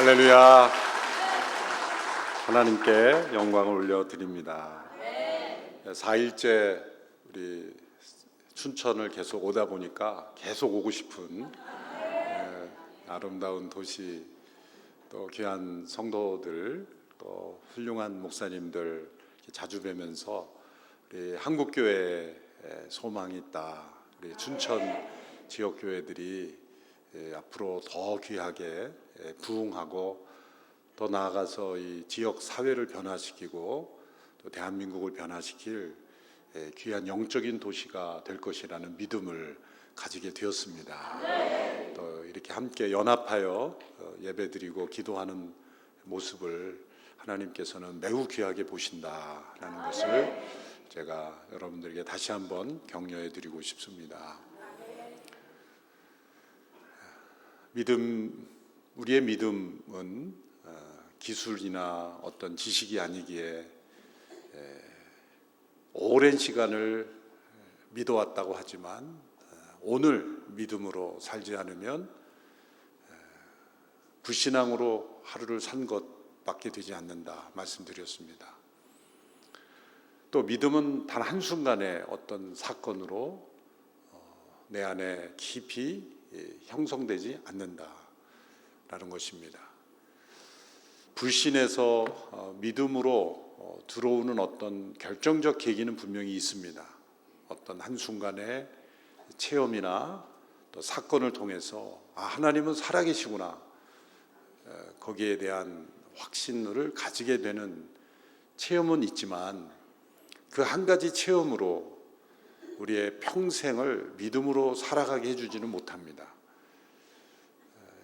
할렐루야. 하나님께 영광을 올려드립니다. 4일째 우리 춘천을 계속 오다 보니까 계속 오고 싶은 아름다운 도시, 또 귀한 성도들, 또 훌륭한 목사님들 자주 뵈면서 우리 한국교회에 소망이 있다. 우리 춘천 지역교회들이 앞으로 더 귀하게 부흥하고 더 나아가서 이 지역 사회를 변화시키고 또 대한민국을 변화시킬 귀한 영적인 도시가 될 것이라는 믿음을 가지게 되었습니다. 또 이렇게 함께 연합하여 예배드리고 기도하는 모습을 하나님께서는 매우 귀하게 보신다라는 것을 제가 여러분들에게 다시 한번 격려해 드리고 싶습니다. 우리의 믿음은 기술이나 어떤 지식이 아니기에 오랜 시간을 믿어왔다고 하지만 오늘 믿음으로 살지 않으면 불신앙으로 하루를 산 것밖에 되지 않는다 말씀드렸습니다. 또 믿음은 단 한순간의 어떤 사건으로 내 안에 깊이 형성되지 않는다라는 것입니다. 불신에서 믿음으로 들어오는 어떤 결정적 계기는 분명히 있습니다. 어떤 한순간의 체험이나 또 사건을 통해서 하나님은 살아계시구나, 거기에 대한 확신을 가지게 되는 체험은 있지만 그 한 가지 체험으로 우리의 평생을 믿음으로 살아가게 해주지는 못합니다.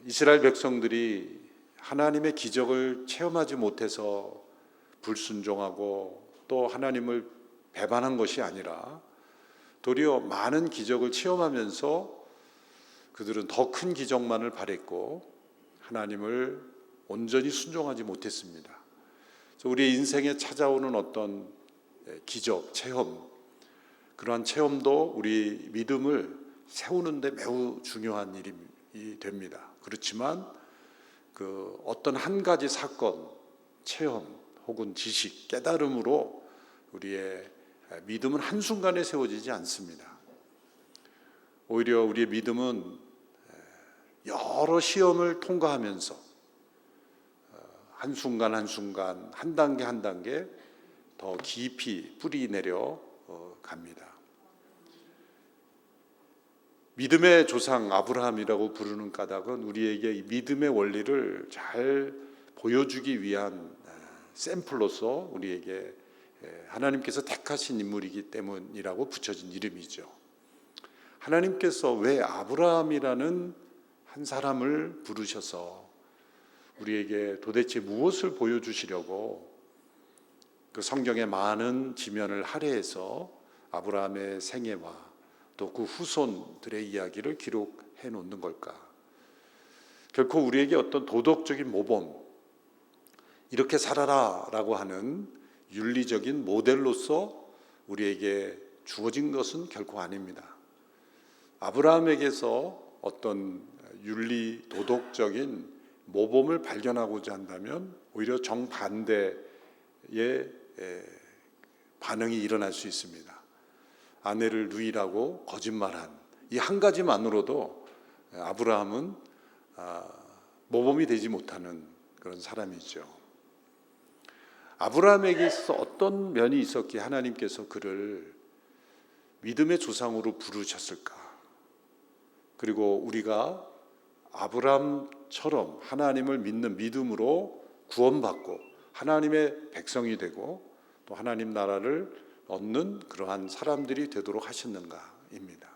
이스라엘 백성들이 하나님의 기적을 체험하지 못해서 불순종하고 또 하나님을 배반한 것이 아니라 도리어 많은 기적을 체험하면서 그들은 더 큰 기적만을 바랬고 하나님을 온전히 순종하지 못했습니다. 우리의 인생에 찾아오는 어떤 기적, 체험, 그러한 체험도 우리 믿음을 세우는 데 매우 중요한 일이 됩니다. 그렇지만 그 어떤 한 가지 사건, 체험 혹은 지식, 깨달음으로 우리의 믿음은 한순간에 세워지지 않습니다. 오히려 우리의 믿음은 여러 시험을 통과하면서 한순간 한순간, 한 단계 한 단계 더 깊이 뿌리 내려 갑니다. 믿음의 조상 아브라함이라고 부르는 까닭은 우리에게 이 믿음의 원리를 잘 보여주기 위한 샘플로서 우리에게 하나님께서 택하신 인물이기 때문이라고 붙여진 이름이죠. 하나님께서 왜 아브라함이라는 한 사람을 부르셔서 우리에게 도대체 무엇을 보여주시려고 그 성경의 많은 지면을 할애해서 아브라함의 생애와 또 그 후손들의 이야기를 기록해 놓는 걸까? 결코 우리에게 어떤 도덕적인 모범, 이렇게 살아라 라고 하는 윤리적인 모델로서 우리에게 주어진 것은 결코 아닙니다. 아브라함에게서 어떤 윤리, 도덕적인 모범을 발견하고자 한다면 오히려 정반대의 반응이 일어날 수 있습니다. 아내를 누이라고 거짓말한 이 한 가지만으로도 아브라함은 모범이 되지 못하는 그런 사람이죠. 아브라함에게 있어서 어떤 면이 있었기에 하나님께서 그를 믿음의 조상으로 부르셨을까? 그리고 우리가 아브라함처럼 하나님을 믿는 믿음으로 구원받고 하나님의 백성이 되고 또 하나님 나라를 얻는 그러한 사람들이 되도록 하셨는가입니다.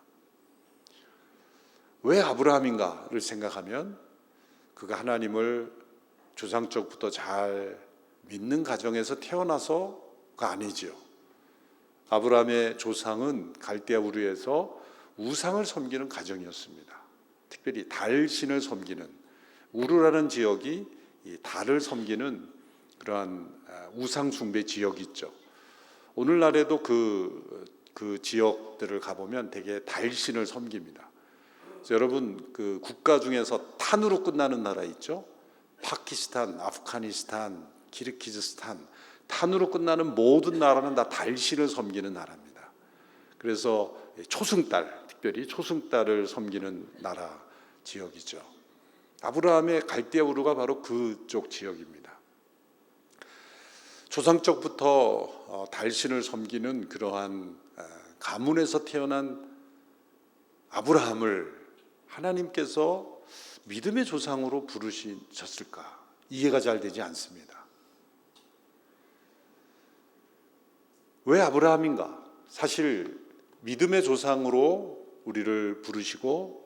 왜 아브라함인가를 생각하면 그가 하나님을 조상적부터 잘 믿는 가정에서 태어나서가 아니죠. 아브라함의 조상은 갈대아 우르에서 우상을 섬기는 가정이었습니다. 특별히 달신을 섬기는, 우르라는 지역이 이 달을 섬기는 그러한 우상 숭배 지역이 있죠. 오늘날에도 그 지역들을 가보면 되게 달신을 섬깁니다. 여러분, 그 국가 중에서 탄으로 끝나는 나라 있죠? 파키스탄, 아프가니스탄, 키르기즈스탄, 탄으로 끝나는 모든 나라는 다 달신을 섬기는 나라입니다. 그래서 초승달, 특별히 초승달을 섬기는 나라 지역이죠. 아브라함의 갈대아 우르가 바로 그쪽 지역입니다. 조상적부터 달신을 섬기는 그러한 가문에서 태어난 아브라함을 하나님께서 믿음의 조상으로 부르셨을까? 이해가 잘 되지 않습니다. 왜 아브라함인가? 사실 믿음의 조상으로 우리를 부르시고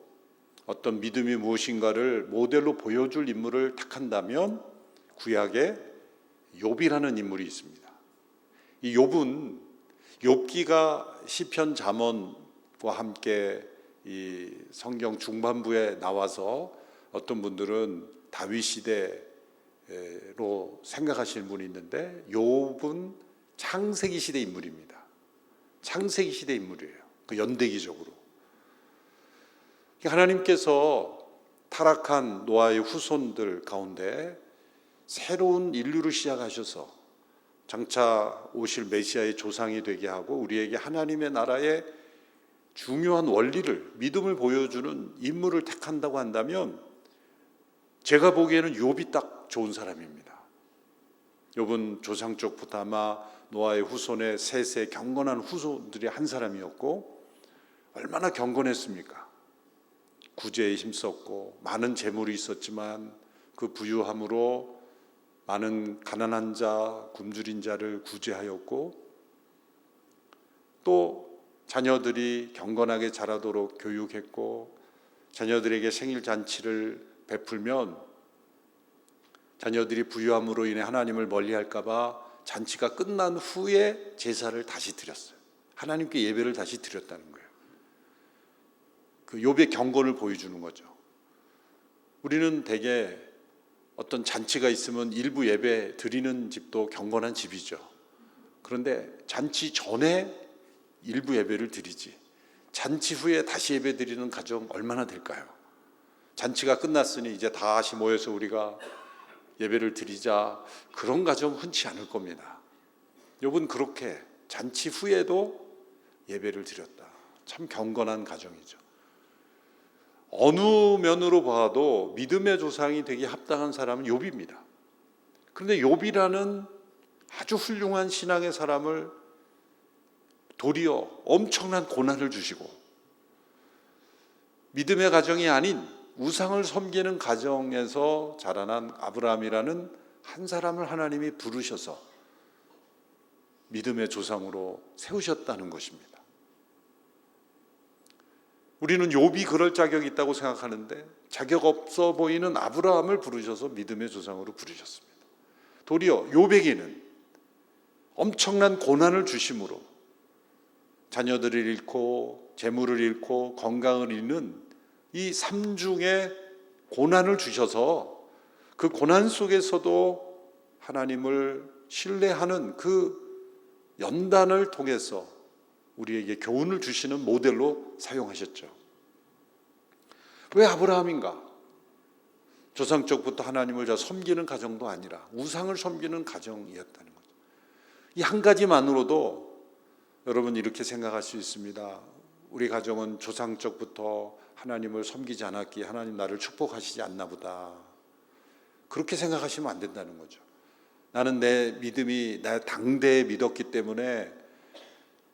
어떤 믿음이 무엇인가를 모델로 보여줄 인물을 택한다면 구약에 욥이라는 인물이 있습니다. 이 욥은 욥기가 시편 잠언과 함께 이 성경 중반부에 나와서 어떤 분들은 다윗 시대로 생각하시는 분이 있는데 욥은 창세기 시대 인물입니다. 창세기 시대 인물이에요. 그 연대기적으로. 하나님께서 타락한 노아의 후손들 가운데 새로운 인류를 시작하셔서 장차 오실 메시아의 조상이 되게 하고 우리에게 하나님의 나라의 중요한 원리를, 믿음을 보여주는 인물을 택한다고 한다면 제가 보기에는 욥이 딱 좋은 사람입니다. 욥은 조상적부터 아마 노아의 후손의 셋의 경건한 후손들이 한 사람이었고 얼마나 경건했습니까? 구제에 힘썼고 많은 재물이 있었지만 그 부유함으로 많은 가난한 자, 굶주린 자를 구제하였고 또 자녀들이 경건하게 자라도록 교육했고 자녀들에게 생일 잔치를 베풀면 자녀들이 부유함으로 인해 하나님을 멀리할까 봐 잔치가 끝난 후에 제사를 다시 드렸어요. 하나님께 예배를 다시 드렸다는 거예요. 그 욥의 경건을 보여주는 거죠. 우리는 대개 어떤 잔치가 있으면 일부 예배 드리는 집도 경건한 집이죠. 그런데 잔치 전에 일부 예배를 드리지 잔치 후에 다시 예배 드리는 가정 얼마나 될까요? 잔치가 끝났으니 이제 다시 모여서 우리가 예배를 드리자, 그런 가정 흔치 않을 겁니다. 욥은 그렇게 잔치 후에도 예배를 드렸다. 참 경건한 가정이죠. 어느 면으로 봐도 믿음의 조상이 되기 합당한 사람은 욥입니다. 그런데 욥이라는 아주 훌륭한 신앙의 사람을 도리어 엄청난 고난을 주시고 믿음의 가정이 아닌 우상을 섬기는 가정에서 자라난 아브라함이라는 한 사람을 하나님이 부르셔서 믿음의 조상으로 세우셨다는 것입니다. 우리는 욥이 그럴 자격이 있다고 생각하는데 자격 없어 보이는 아브라함을 부르셔서 믿음의 조상으로 부르셨습니다. 도리어 욥에게는 엄청난 고난을 주심으로 자녀들을 잃고 재물을 잃고 건강을 잃는 이 삼중의 고난을 주셔서 그 고난 속에서도 하나님을 신뢰하는 그 연단을 통해서 우리에게 교훈을 주시는 모델로 사용하셨죠. 왜 아브라함인가? 조상적부터 하나님을 섬기는 가정도 아니라 우상을 섬기는 가정이었다는 거죠. 이 한 가지만으로도 여러분 이렇게 생각할 수 있습니다. 우리 가정은 조상적부터 하나님을 섬기지 않았기에 하나님 나를 축복하시지 않나 보다. 그렇게 생각하시면 안 된다는 거죠. 나는 내 믿음이 나 당대에 믿었기 때문에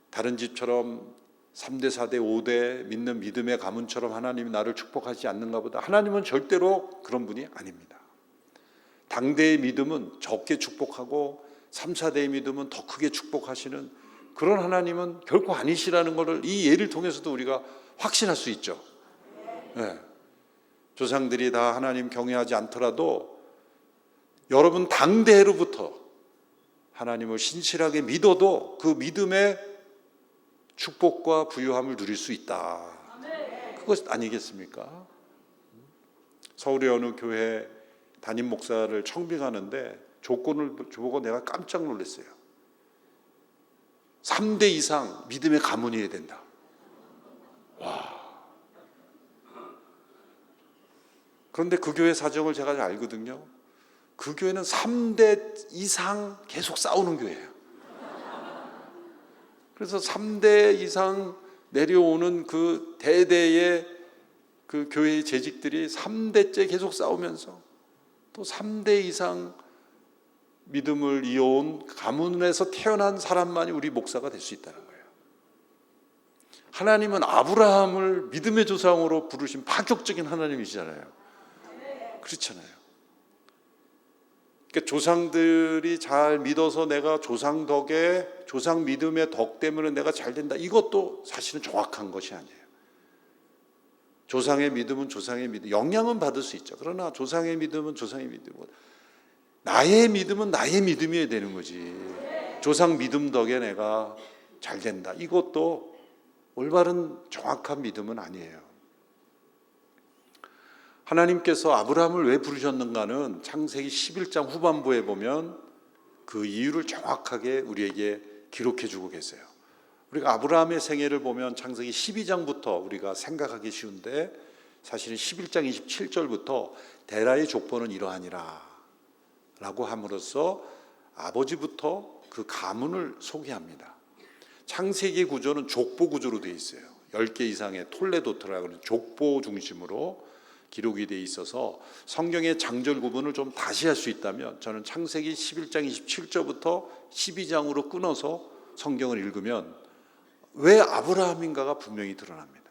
다른 집처럼 3대, 4대, 5대 믿는 믿음의 가문처럼 하나님이 나를 축복하지 않는가 보다. 하나님은 절대로 그런 분이 아닙니다. 당대의 믿음은 적게 축복하고 3, 4대의 믿음은 더 크게 축복하시는 그런 하나님은 결코 아니시라는 것을 이 예를 통해서도 우리가 확신할 수 있죠. 네. 조상들이 다 하나님 경외하지 않더라도 여러분 당대로부터 하나님을 신실하게 믿어도 그 믿음의 축복과 부유함을 누릴 수 있다. 그것 아니겠습니까? 서울의 어느 교회 담임 목사를 청빙하는데 조건을 보고 내가 깜짝 놀랐어요. 3대 이상 믿음의 가문이어야 된다. 와. 그런데 그 교회 사정을 제가 잘 알거든요. 그 교회는 3대 이상 계속 싸우는 교회예요. 그래서 3대 이상 내려오는 그 대대의 그 교회의 재직들이 3대째 계속 싸우면서 또 3대 이상 믿음을 이어온 가문에서 태어난 사람만이 우리 목사가 될 수 있다는 거예요. 하나님은 아브라함을 믿음의 조상으로 부르신 파격적인 하나님이시잖아요. 그렇잖아요. 그러니까 조상들이 잘 믿어서 내가 조상 덕에, 조상 믿음의 덕 때문에 내가 잘 된다, 이것도 사실은 정확한 것이 아니에요. 조상의 믿음은 조상의 믿음, 영향은 받을 수 있죠. 그러나 조상의 믿음은 조상의 믿음, 나의 믿음은 나의 믿음이어야 되는 거지. 조상 믿음 덕에 내가 잘 된다, 이것도 올바른 정확한 믿음은 아니에요. 하나님께서 아브라함을 왜 부르셨는가는 창세기 11장 후반부에 보면 그 이유를 정확하게 우리에게 기록해 주고 계세요. 우리가 아브라함의 생애를 보면 창세기 12장부터 우리가 생각하기 쉬운데 사실은 11장 27절부터 데라의 족보는 이러하니라 라고 함으로써 아버지부터 그 가문을 소개합니다. 창세기 구조는 족보 구조로 되어 있어요. 10개 이상의 톨레도트라고 하는 족보 중심으로 기록이 되어 있어서 성경의 장절 구분을 좀 다시 할 수 있다면 저는 창세기 11장 27절부터 12장으로 끊어서 성경을 읽으면 왜 아브라함인가가 분명히 드러납니다.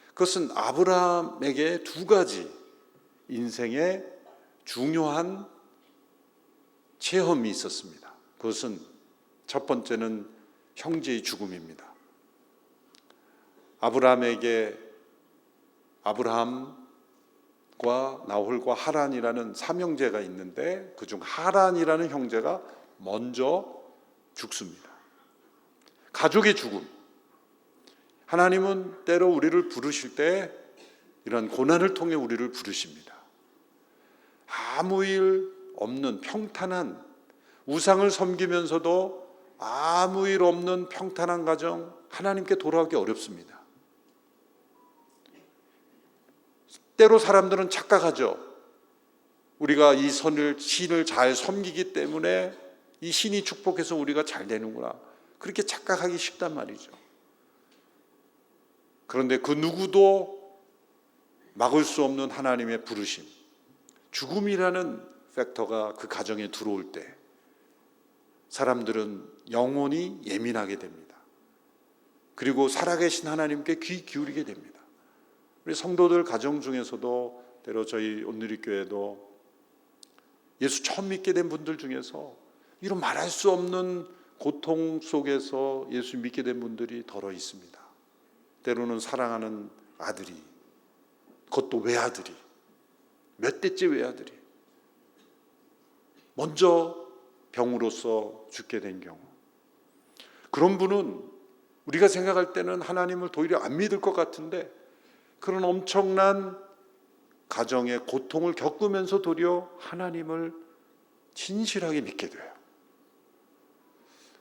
그것은 아브라함에게 두 가지 인생의 중요한 체험이 있었습니다. 그것은 첫 번째는 형제의 죽음입니다. 아브라함에게 아브라함과 나홀과 하란이라는 삼형제가 있는데 그중 하란이라는 형제가 먼저 죽습니다. 가족의 죽음. 하나님은 때로 우리를 부르실 때 이런 고난을 통해 우리를 부르십니다. 아무 일 없는 평탄한, 우상을 섬기면서도 아무 일 없는 평탄한 가정, 하나님께 돌아오기 어렵습니다. 때로 사람들은 착각하죠. 우리가 이 신을 잘 섬기기 때문에 이 신이 축복해서 우리가 잘 되는구나, 그렇게 착각하기 쉽단 말이죠. 그런데 그 누구도 막을 수 없는 하나님의 부르심, 죽음이라는 팩터가 그 가정에 들어올 때 사람들은 영혼이 예민하게 됩니다. 그리고 살아계신 하나님께 귀 기울이게 됩니다. 우리 성도들 가정 중에서도 때로 저희 온누리교회도 예수 처음 믿게 된 분들 중에서 이런 말할 수 없는 고통 속에서 예수 믿게 된 분들이 더러 있습니다. 때로는 사랑하는 아들이, 그것도 외아들이, 몇 대째 외아들이 먼저 병으로서 죽게 된 경우, 그런 분은 우리가 생각할 때는 하나님을 도리어 안 믿을 것 같은데 그런 엄청난 가정의 고통을 겪으면서 도리어 하나님을 진실하게 믿게 돼요.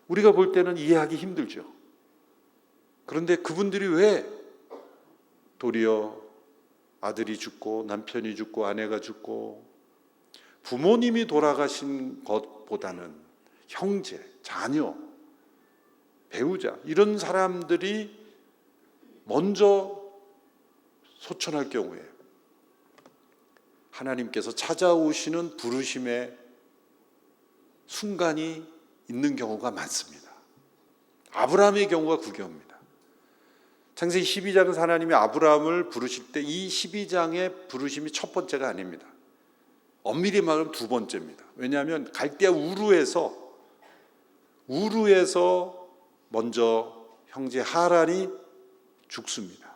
우리가 볼 때는 이해하기 힘들죠. 그런데 그분들이 왜 도리어 아들이 죽고 남편이 죽고 아내가 죽고 부모님이 돌아가신 것보다는 형제, 자녀, 배우자, 이런 사람들이 먼저 소천할 경우에 하나님께서 찾아오시는 부르심의 순간이 있는 경우가 많습니다. 아브라함의 경우가 그 경우입니다. 창세기 12장에서 하나님이 아브라함을 부르실 때 이 12장의 부르심이 첫 번째가 아닙니다. 엄밀히 말하면 두 번째입니다. 왜냐하면 갈대아 우르에서 먼저 형제 하란이 죽습니다.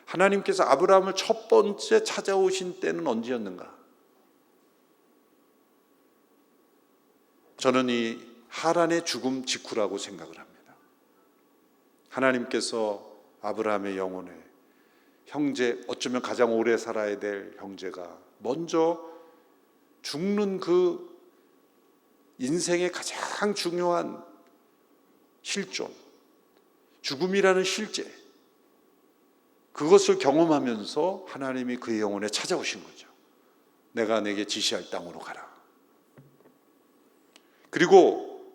하나님께서 아브라함을 첫 번째 찾아오신 때는 언제였는가? 저는 이 하란의 죽음 직후라고 생각을 합니다. 하나님께서 아브라함의 영혼에 형제, 어쩌면 가장 오래 살아야 될 형제가 먼저 죽는 그 인생의 가장 중요한 실존, 죽음이라는 실제, 그것을 경험하면서 하나님이 그의 영혼에 찾아오신 거죠. 내가 내게 지시할 땅으로 가라. 그리고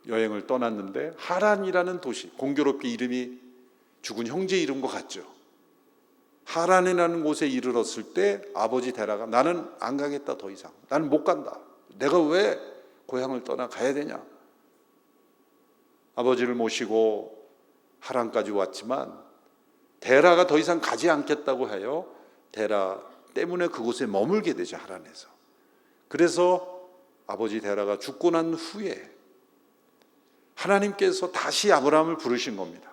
여행을 떠났는데 하란이라는 도시, 공교롭게 이름이 죽은 형제 이름과 같죠. 하란이라는 곳에 이르렀을 때 아버지 데라가 나는 안 가겠다, 더 이상 나는 못 간다, 내가 왜 고향을 떠나 가야 되냐. 아버지를 모시고 하란까지 왔지만 데라가 더 이상 가지 않겠다고 하여 데라 때문에 그곳에 머물게 되죠, 하란에서. 그래서 아버지 데라가 죽고 난 후에 하나님께서 다시 아브라함을 부르신 겁니다.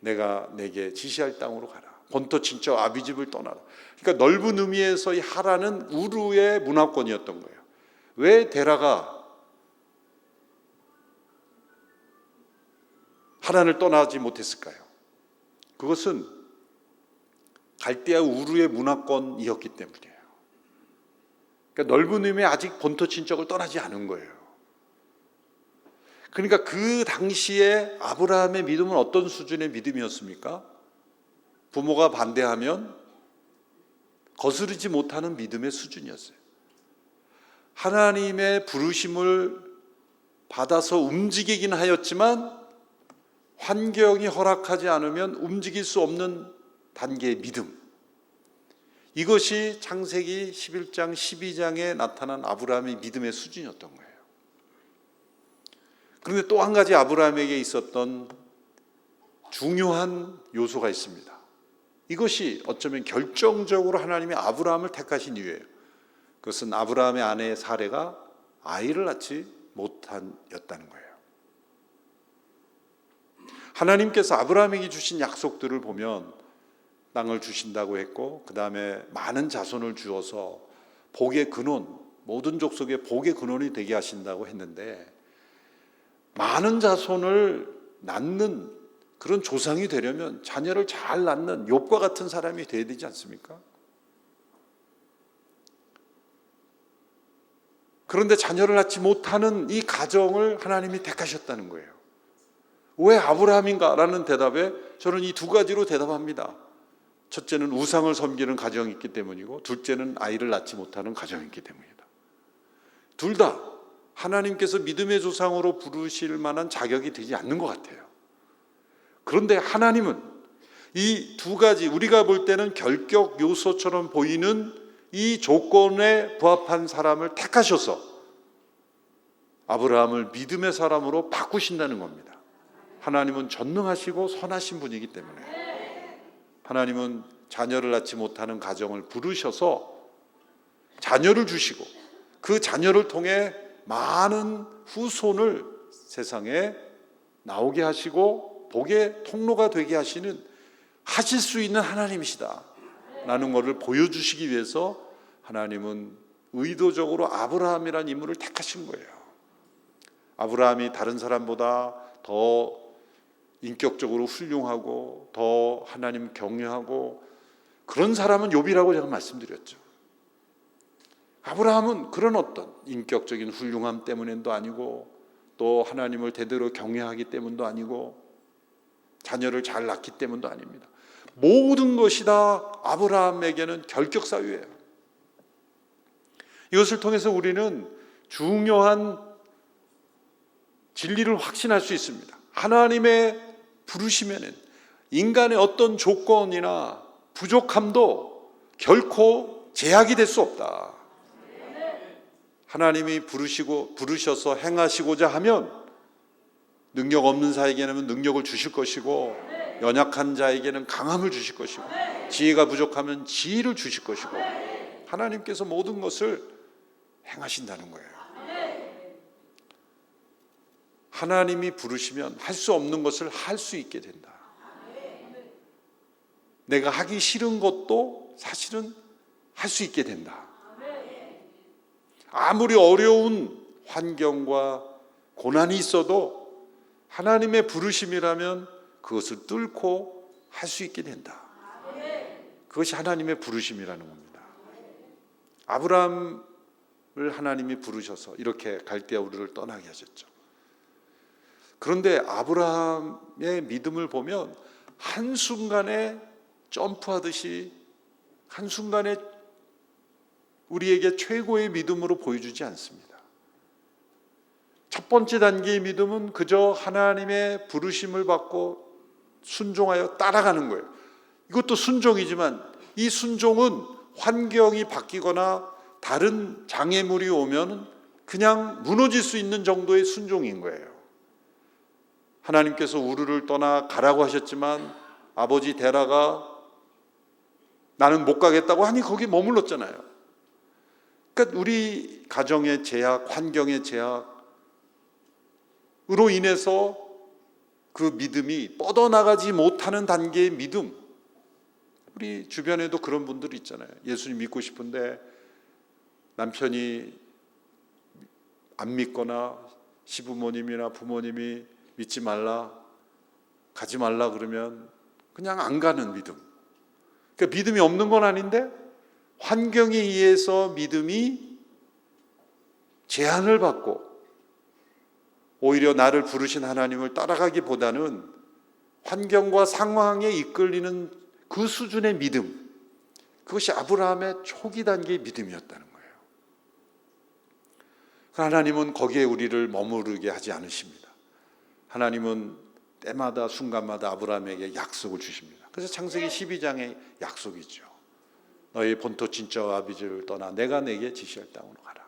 내가 내게 지시할 땅으로 가라. 본토 친척 아비집을 떠나라. 그러니까 넓은 의미에서 이 하란은 우르의 문화권이었던 거예요. 왜 데라가 하란을 떠나지 못했을까요? 그것은 갈대아 우르의 문화권이었기 때문이에요. 그러니까 넓은 의미에 아직 본토 친척을 떠나지 않은 거예요. 그러니까 그 당시에 아브라함의 믿음은 어떤 수준의 믿음이었습니까? 부모가 반대하면 거스르지 못하는 믿음의 수준이었어요. 하나님의 부르심을 받아서 움직이긴 하였지만 환경이 허락하지 않으면 움직일 수 없는 단계의 믿음. 이것이 창세기 11장, 12장에 나타난 아브라함의 믿음의 수준이었던 거예요. 그런데 또 한 가지 아브라함에게 있었던 중요한 요소가 있습니다. 이것이 어쩌면 결정적으로 하나님이 아브라함을 택하신 이유예요. 그것은 아브라함의 아내 사레가 아이를 낳지 못한였다는 거예요. 하나님께서 아브라함에게 주신 약속들을 보면 땅을 주신다고 했고, 그 다음에 많은 자손을 주어서 복의 근원, 모든 족속의 복의 근원이 되게 하신다고 했는데, 많은 자손을 낳는 그런 조상이 되려면 자녀를 잘 낳는 욥과 같은 사람이 되어야 되지 않습니까? 그런데 자녀를 낳지 못하는 이 가정을 하나님이 택하셨다는 거예요. 왜 아브라함인가? 라는 대답에 저는 이 두 가지로 대답합니다. 첫째는 우상을 섬기는 가정이 있기 때문이고, 둘째는 아이를 낳지 못하는 가정이 있기 때문이다. 둘 다 하나님께서 믿음의 조상으로 부르실 만한 자격이 되지 않는 것 같아요. 그런데 하나님은 이 두 가지, 우리가 볼 때는 결격 요소처럼 보이는 이 조건에 부합한 사람을 택하셔서 아브라함을 믿음의 사람으로 바꾸신다는 겁니다. 하나님은 전능하시고 선하신 분이기 때문에 하나님은 자녀를 낳지 못하는 가정을 부르셔서 자녀를 주시고, 그 자녀를 통해 많은 후손을 세상에 나오게 하시고 복의 통로가 되게 하실 수 있는 하나님이시다 라는 것을 보여주시기 위해서 하나님은 의도적으로 아브라함이라는 인물을 택하신 거예요. 아브라함이 다른 사람보다 더 인격적으로 훌륭하고 더 하나님 경외하고 그런 사람은 욥이라고 제가 말씀드렸죠. 아브라함은 그런 어떤 인격적인 훌륭함 때문도 아니고, 또 하나님을 대대로 경외하기 때문도 아니고, 자녀를 잘 낳기 때문도 아닙니다. 모든 것이 다 아브라함에게는 결격 사유예요. 이것을 통해서 우리는 중요한 진리를 확신할 수 있습니다. 하나님의 부르시면은 인간의 어떤 조건이나 부족함도 결코 제약이 될 수 없다. 하나님이 부르셔서 행하시고자 하면 능력 없는 자에게는 능력을 주실 것이고, 연약한 자에게는 강함을 주실 것이고, 지혜가 부족하면 지혜를 주실 것이고, 하나님께서 모든 것을 행하신다는 거예요. 하나님이 부르시면 할 수 없는 것을 할 수 있게 된다. 내가 하기 싫은 것도 사실은 할 수 있게 된다. 아무리 어려운 환경과 고난이 있어도 하나님의 부르심이라면 그것을 뚫고 할 수 있게 된다. 그것이 하나님의 부르심이라는 겁니다. 아브라함을 하나님이 부르셔서 이렇게 갈대아 우르를 떠나게 하셨죠. 그런데 아브라함의 믿음을 보면 한순간에 점프하듯이 한순간에 우리에게 최고의 믿음으로 보여주지 않습니다. 첫 번째 단계의 믿음은 그저 하나님의 부르심을 받고 순종하여 따라가는 거예요. 이것도 순종이지만 이 순종은 환경이 바뀌거나 다른 장애물이 오면 그냥 무너질 수 있는 정도의 순종인 거예요. 하나님께서 우르를 떠나 가라고 하셨지만 아버지 데라가 나는 못 가겠다고 하니 거기 머물렀잖아요. 그러니까 우리 가정의 제약, 환경의 제약으로 인해서 그 믿음이 뻗어나가지 못하는 단계의 믿음, 우리 주변에도 그런 분들이 있잖아요. 예수님 믿고 싶은데 남편이 안 믿거나 시부모님이나 부모님이 믿지 말라, 가지 말라 그러면 그냥 안 가는 믿음. 그러니까 믿음이 없는 건 아닌데 환경에 의해서 믿음이 제한을 받고 오히려 나를 부르신 하나님을 따라가기보다는 환경과 상황에 이끌리는 그 수준의 믿음, 그것이 아브라함의 초기 단계의 믿음이었다는 거예요. 하나님은 거기에 우리를 머무르게 하지 않으십니다. 하나님은 때마다 순간마다 아브라함에게 약속을 주십니다. 그래서 창세기 12장의 약속이 있죠. 너희 본토 친척 아비집을 떠나 내가 내게 지시할 땅으로 가라.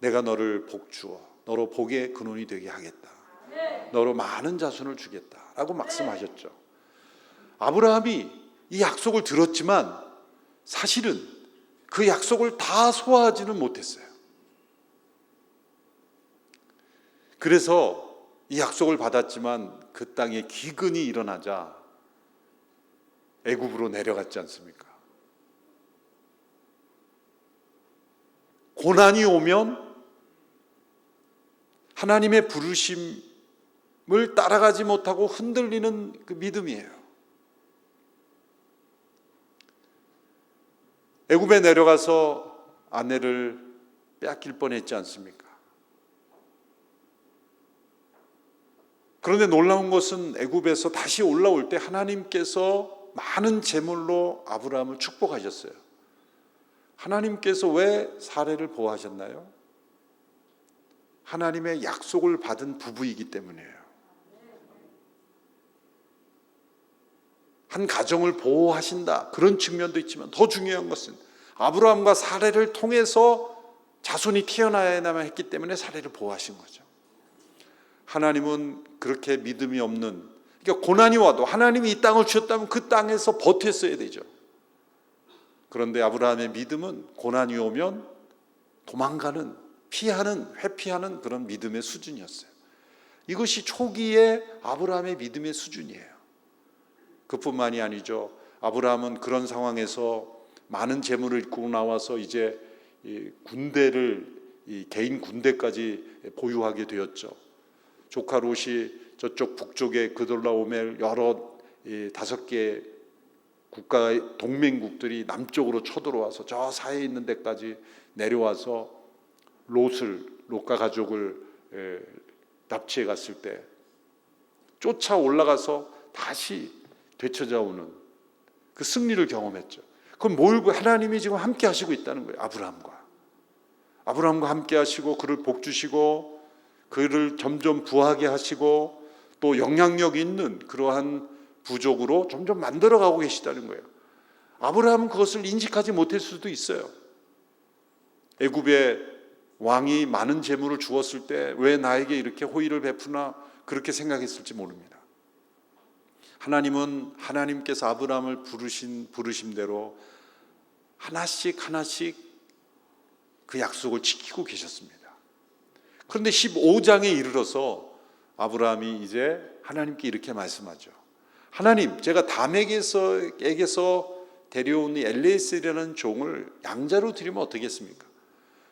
내가 너를 복주어 너로 복의 근원이 되게 하겠다. 너로 많은 자손을 주겠다 라고 말씀하셨죠. 아브라함이 이 약속을 들었지만 사실은 그 약속을 다 소화하지는 못했어요. 그래서 이 약속을 받았지만 그 땅에 기근이 일어나자 애굽으로 내려갔지 않습니까? 고난이 오면 하나님의 부르심을 따라가지 못하고 흔들리는 그 믿음이에요. 애굽에 내려가서 아내를 빼앗길 뻔했지 않습니까? 그런데 놀라운 것은 애굽에서 다시 올라올 때 하나님께서 많은 재물로 아브라함을 축복하셨어요. 하나님께서 왜 사례를 보호하셨나요? 하나님의 약속을 받은 부부이기 때문이에요. 한 가정을 보호하신다, 그런 측면도 있지만 더 중요한 것은 아브라함과 사례를 통해서 자손이 태어나야만 했기 때문에 사례를 보호하신 거죠. 하나님은 그렇게 믿음이 없는, 그러니까 고난이 와도 하나님이 이 땅을 주셨다면 그 땅에서 버텼어야 되죠. 그런데 아브라함의 믿음은 고난이 오면 도망가는, 피하는, 회피하는 그런 믿음의 수준이었어요. 이것이 초기의 아브라함의 믿음의 수준이에요. 그뿐만이 아니죠. 아브라함은 그런 상황에서 많은 재물을 이끌고 나와서 이제 군대를, 개인 군대까지 보유하게 되었죠. 조카 롯이 저쪽 북쪽의 그돌라오멜 여러 5개 국가의 동맹국들이 남쪽으로 쳐들어와서 저 사이에 있는 데까지 내려와서 롯과 가족을 납치해 갔을 때 쫓아 올라가서 다시 되찾아오는 그 승리를 경험했죠. 그건 뭘, 하나님이 지금 함께 하시고 있다는 거예요. 아브라함과 함께 하시고 그를 복주시고 그를 점점 부하게 하시고 또 영향력 있는 그러한 부족으로 점점 만들어가고 계시다는 거예요. 아브라함은 그것을 인식하지 못할 수도 있어요. 애굽의 왕이 많은 재물을 주었을 때 왜 나에게 이렇게 호의를 베푸나 그렇게 생각했을지 모릅니다. 하나님은 하나님께서 아브라함을 부르신 부르심대로 하나씩 그 약속을 지키고 계셨습니다. 그런데 15장에 이르러서 아브라함이 이제 하나님께 이렇게 말씀하죠. 하나님, 제가 담에게서 데려온 이 엘리에셀이라는 종을 양자로 드리면 어떻겠습니까?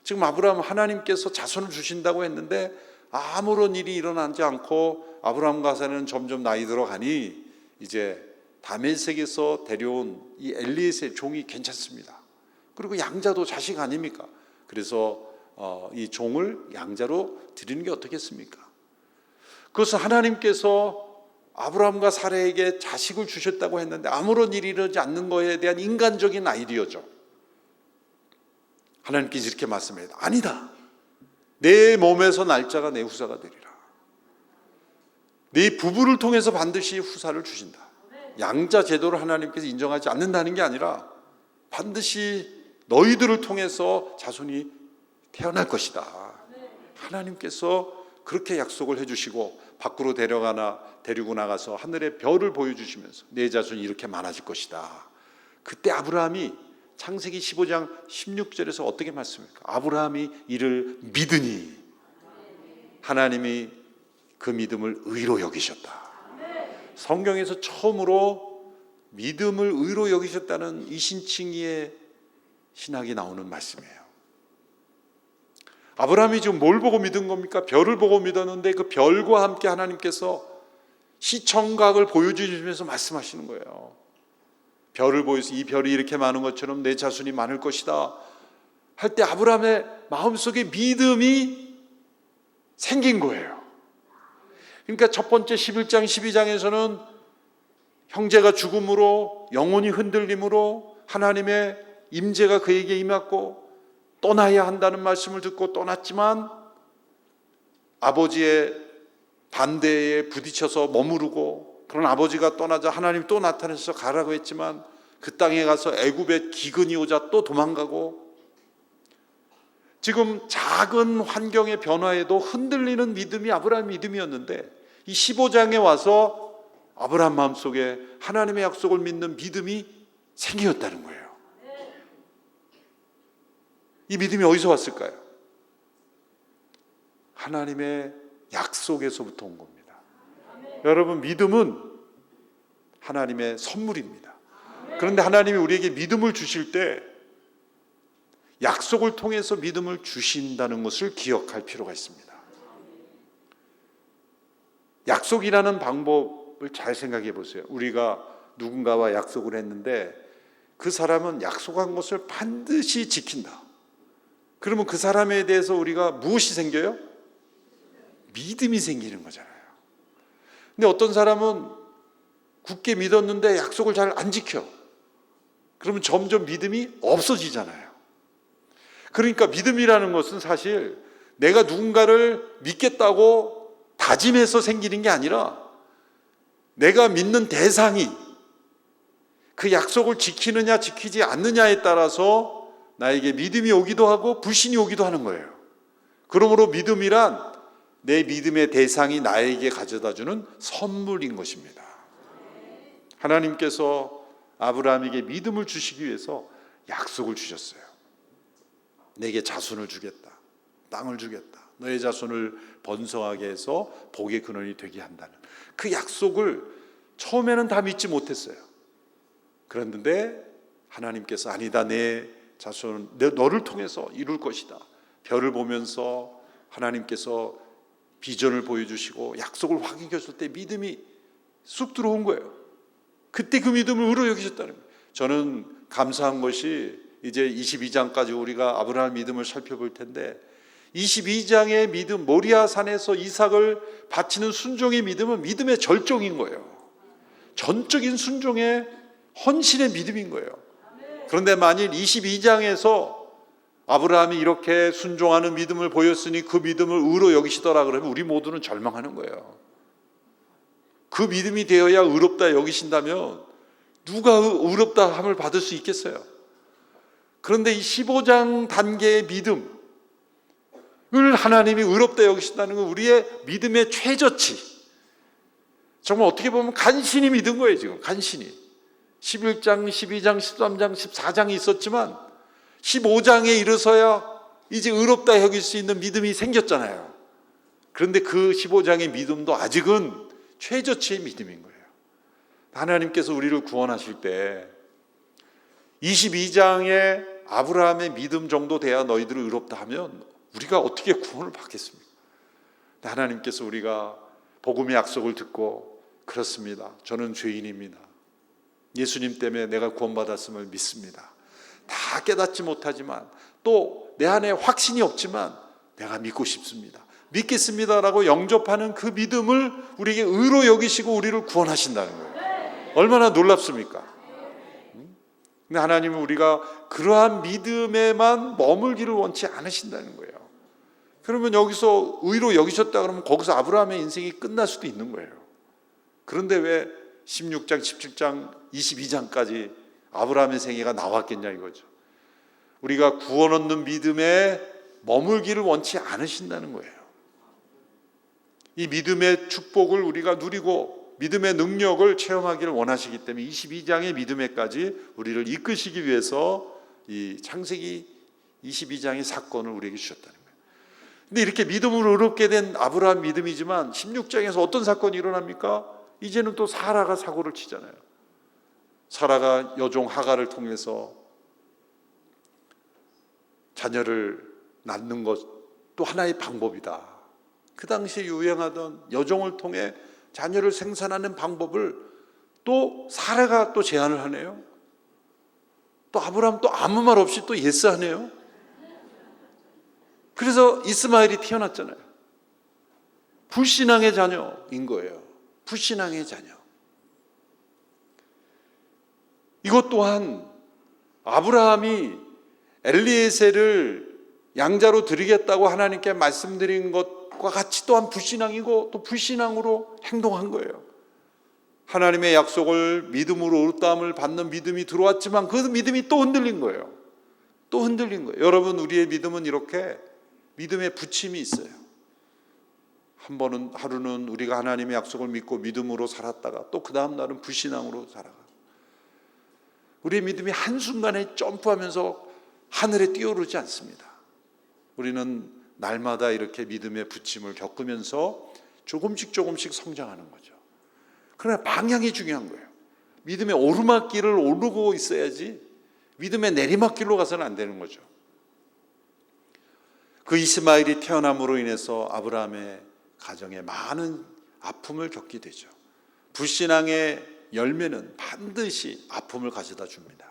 지금 아브라함, 하나님께서 자손을 주신다고 했는데 아무런 일이 일어나지 않고 아브라함과 사라는 점점 나이 들어가니 이제 다메섹에서 데려온 이 엘리에셀 종이 괜찮습니다. 그리고 양자도 자식 아닙니까? 그래서 이 종을 양자로 드리는 게 어떻겠습니까? 그것은 하나님께서 아브라함과 사라에게 자식을 주셨다고 했는데 아무런 일이 일어나지 않는 것에 대한 인간적인 아이디어죠. 하나님께서 이렇게 말씀해요. 아니다. 내 몸에서 날짜가 내 후사가 되리라. 네 부부를 통해서 반드시 후사를 주신다. 양자 제도를 하나님께서 인정하지 않는다는 게 아니라 반드시 너희들을 통해서 자손이 태어날 것이다. 하나님께서 그렇게 약속을 해주시고 밖으로 데리고 나가서 하늘의 별을 보여주시면서 내 자손이 이렇게 많아질 것이다. 그때 아브라함이 창세기 15장 16절에서 어떻게 말씀합니까? 아브라함이 이를 믿으니 하나님이 그 믿음을 의로 여기셨다. 성경에서 처음으로 믿음을 의로 여기셨다는 이신칭의의 신학이 나오는 말씀이에요. 아브라함이 지금 뭘 보고 믿은 겁니까? 별을 보고 믿었는데 그 별과 함께 하나님께서 시청각을 보여주시면서 말씀하시는 거예요. 별을 보여서 이 별이 이렇게 많은 것처럼 내 자손이 많을 것이다 할 때 아브라함의 마음속에 믿음이 생긴 거예요. 그러니까 첫 번째 11장 12장에서는 형제가 죽음으로 영혼이 흔들림으로 하나님의 임재가 그에게 임했고 떠나야 한다는 말씀을 듣고 떠났지만 아버지의 반대에 부딪혀서 머무르고 그런 아버지가 떠나자 하나님 또 나타나서 가라고 했지만 그 땅에 가서 애굽의 기근이 오자 또 도망가고 지금 작은 환경의 변화에도 흔들리는 믿음이 아브라함 믿음이었는데 이 15장에 와서 아브라함 마음속에 하나님의 약속을 믿는 믿음이 생겼다는 거예요. 이 믿음이 어디서 왔을까요? 하나님의 약속에서부터 온 겁니다. 여러분, 믿음은 하나님의 선물입니다. 그런데 하나님이 우리에게 믿음을 주실 때 약속을 통해서 믿음을 주신다는 것을 기억할 필요가 있습니다. 약속이라는 방법을 잘 생각해 보세요. 우리가 누군가와 약속을 했는데 그 사람은 약속한 것을 반드시 지킨다. 그러면 그 사람에 대해서 우리가 무엇이 생겨요? 믿음이 생기는 거잖아요. 근데 어떤 사람은 굳게 믿었는데 약속을 잘 안 지켜. 그러면 점점 믿음이 없어지잖아요. 그러니까 믿음이라는 것은 사실 내가 누군가를 믿겠다고 다짐해서 생기는 게 아니라 내가 믿는 대상이 그 약속을 지키느냐 지키지 않느냐에 따라서 나에게 믿음이 오기도 하고 불신이 오기도 하는 거예요. 그러므로 믿음이란 내 믿음의 대상이 나에게 가져다주는 선물인 것입니다. 하나님께서 아브라함에게 믿음을 주시기 위해서 약속을 주셨어요. 내게 자손을 주겠다. 땅을 주겠다. 너의 자손을 번성하게 해서 복의 근원이 되게 한다는 그 약속을 처음에는 다 믿지 못했어요. 그랬는데 하나님께서 아니다. 내 자손은 너를 통해서 이룰 것이다. 별을 보면서 하나님께서 비전을 보여주시고 약속을 확인해 줬을 때 믿음이 쑥 들어온 거예요. 그때 그 믿음을 의로 여기셨다는 거예요. 저는 감사한 것이 이제 22장까지 우리가 아브라함 믿음을 살펴볼 텐데 22장의 믿음, 모리아 산에서 이삭을 바치는 순종의 믿음은 믿음의 절정인 거예요. 전적인 순종의 헌신의 믿음인 거예요. 그런데 만일 22장에서 아브라함이 이렇게 순종하는 믿음을 보였으니 그 믿음을 의로 여기시더라 그러면 우리 모두는 절망하는 거예요. 그 믿음이 되어야 의롭다 여기신다면 누가 의롭다 함을 받을 수 있겠어요? 그런데 이 15장 단계의 믿음을 하나님이 의롭다 여기신다는 건 우리의 믿음의 최저치. 정말 어떻게 보면 간신히 믿은 거예요. 지금 간신히 11장, 12장, 13장, 14장이 있었지만 15장에 이르서야 이제 의롭다 여길 수 있는 믿음이 생겼잖아요. 그런데 그 15장의 믿음도 아직은 최저치의 믿음인 거예요. 하나님께서 우리를 구원하실 때 22장의 아브라함의 믿음 정도 돼야 너희들을 의롭다 하면 우리가 어떻게 구원을 받겠습니까? 하나님께서 우리가 복음의 약속을 듣고 그렇습니다. 저는 죄인입니다. 예수님 때문에 내가 구원받았음을 믿습니다. 다 깨닫지 못하지만 또 내 안에 확신이 없지만 내가 믿고 싶습니다. 믿겠습니다라고 영접하는 그 믿음을 우리에게 의로 여기시고 우리를 구원하신다는 거예요. 얼마나 놀랍습니까? 근데 하나님은 우리가 그러한 믿음에만 머물기를 원치 않으신다는 거예요. 그러면 여기서 의로 여기셨다 그러면 거기서 아브라함의 인생이 끝날 수도 있는 거예요. 그런데 왜 16장, 17장, 22장까지 아브라함의 생애가 나왔겠냐 이거죠. 우리가 구원 얻는 믿음에 머물기를 원치 않으신다는 거예요. 이 믿음의 축복을 우리가 누리고 믿음의 능력을 체험하기를 원하시기 때문에 22장의 믿음에까지 우리를 이끄시기 위해서 이 창세기 22장의 사건을 우리에게 주셨다는 거예요. 근데 이렇게 믿음으로 의롭게 된 아브라함 믿음이지만 16장에서 어떤 사건이 일어납니까? 이제는 또 사라가 사고를 치잖아요. 사라가 여종 하갈을 통해서 자녀를 낳는 것도 하나의 방법이다. 그 당시에 유행하던 여종을 통해 자녀를 생산하는 방법을 또 사라가 또 제안을 하네요. 또 아브라함 또 아무 말 없이 또 예스하네요. 그래서 이스마엘이 태어났잖아요. 불신앙의 자녀인 거예요. 불신앙의 자녀. 이것 또한 아브라함이 엘리에셀을 양자로 드리겠다고 하나님께 말씀드린 것과 같이 또한 불신앙이고 또 불신앙으로 행동한 거예요. 하나님의 약속을 믿음으로 의롭다함을 받는 믿음이 들어왔지만 그 믿음이 또 흔들린 거예요. 또 흔들린 거예요. 여러분, 우리의 믿음은 이렇게 믿음의 부침이 있어요. 한 번은 하루는 우리가 하나님의 약속을 믿고 믿음으로 살았다가 또 그 다음 날은 불신앙으로 살아가. 우리의 믿음이 한순간에 점프하면서 하늘에 뛰어오르지 않습니다. 우리는 날마다 이렇게 믿음의 부침을 겪으면서 조금씩 성장하는 거죠. 그러나 방향이 중요한 거예요. 믿음의 오르막길을 오르고 있어야지 믿음의 내리막길로 가서는 안 되는 거죠. 그 이스마엘이 태어남으로 인해서 아브라함의 가정에 많은 아픔을 겪게 되죠. 불신앙의 열매는 반드시 아픔을 가져다 줍니다.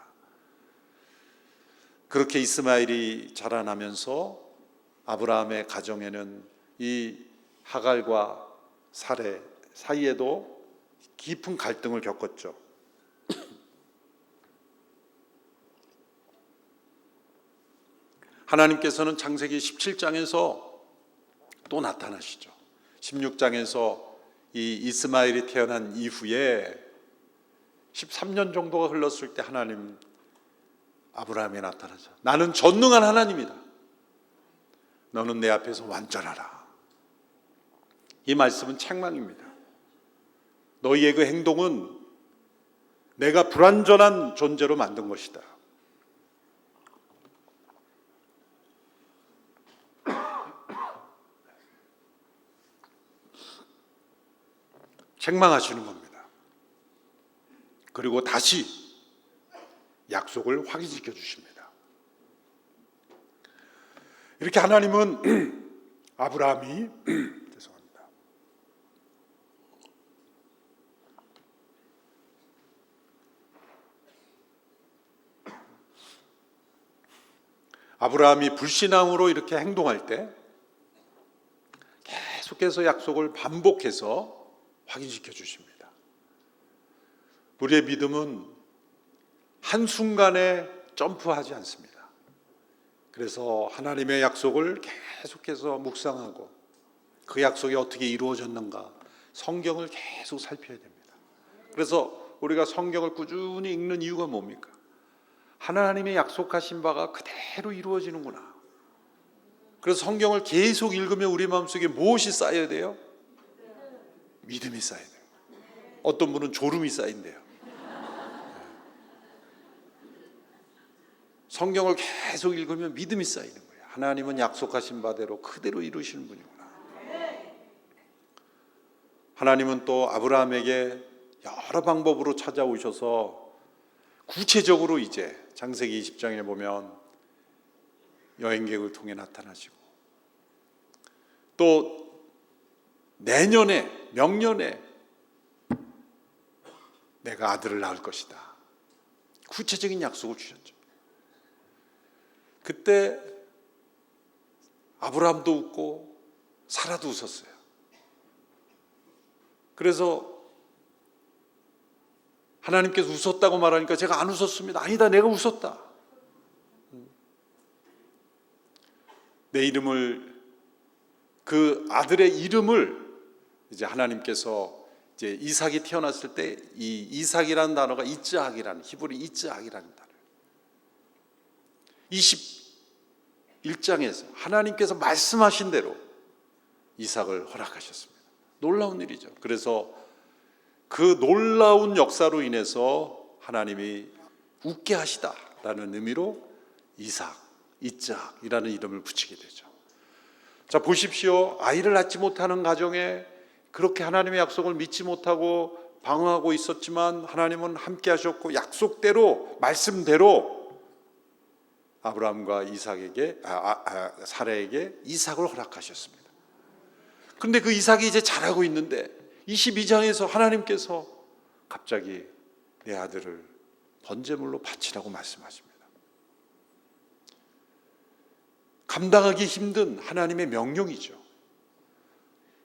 그렇게 이스마엘이 자라나면서 아브라함의 가정에는 이 하갈과 사레 사이에도 깊은 갈등을 겪었죠. 하나님께서는 창세기 17장에서 또 나타나시죠. 16장에서 이 이스마엘이 태어난 이후에 13년 정도가 흘렀을 때 하나님 아브라함에 나타나죠. 나는 전능한 하나님이다. 너는 내 앞에서 완전하라. 이 말씀은 책망입니다. 너희의 그 행동은 내가 불완전한 존재로 만든 것이다. 책망하시는 겁니다. 그리고 다시 약속을 확인시켜 주십니다. 이렇게 하나님은 아브라함이 죄송합니다. 아브라함이 불신앙으로 이렇게 행동할 때 계속해서 약속을 반복해서 확인시켜 주십니다. 우리의 믿음은 한순간에 점프하지 않습니다. 그래서 하나님의 약속을 계속해서 묵상하고 그 약속이 어떻게 이루어졌는가 성경을 계속 살펴야 됩니다. 그래서 우리가 성경을 꾸준히 읽는 이유가 뭡니까? 하나님의 약속하신 바가 그대로 이루어지는구나. 그래서 성경을 계속 읽으면 우리 마음속에 무엇이 쌓여야 돼요? 믿음이 쌓여야 돼요. 어떤 분은 졸음이 쌓인대요. 성경을 계속 읽으면 믿음이 쌓이는 거예요. 하나님은 약속하신 바대로 그대로 이루시는 분이구나. 하나님은 또 아브라함에게 여러 방법으로 찾아오셔서 구체적으로 이제 창세기 20장에 보면 여행객을 통해 나타나시고 또 내년에 명년에 내가 아들을 낳을 것이다. 구체적인 약속을 주셨죠. 그때 아브라함도 웃고 사라도 웃었어요. 그래서 하나님께서 웃었다고 말하니까 제가 안 웃었습니다. 아니다, 내가 웃었다. 내 이름을 그 아들의 이름을 이제 하나님께서 이제 이삭이 태어났을 때 이 이삭이라는 단어가 이츠학이라는, 히브리 이츠학이라는 단어. 21장에서 하나님께서 말씀하신 대로 이삭을 허락하셨습니다. 놀라운 일이죠. 그래서 그 놀라운 역사로 인해서 하나님이 웃게 하시다라는 의미로 이삭, 이츠학이라는 이름을 붙이게 되죠. 자, 보십시오. 아이를 낳지 못하는 가정에 그렇게 하나님의 약속을 믿지 못하고 방황하고 있었지만 하나님은 함께 하셨고 약속대로, 말씀대로 아브라함과 이삭에게 사라에게 이삭을 허락하셨습니다. 그런데 그 이삭이 이제 자라고 있는데 22장에서 하나님께서 갑자기 내 아들을 번제물로 바치라고 말씀하십니다. 감당하기 힘든 하나님의 명령이죠.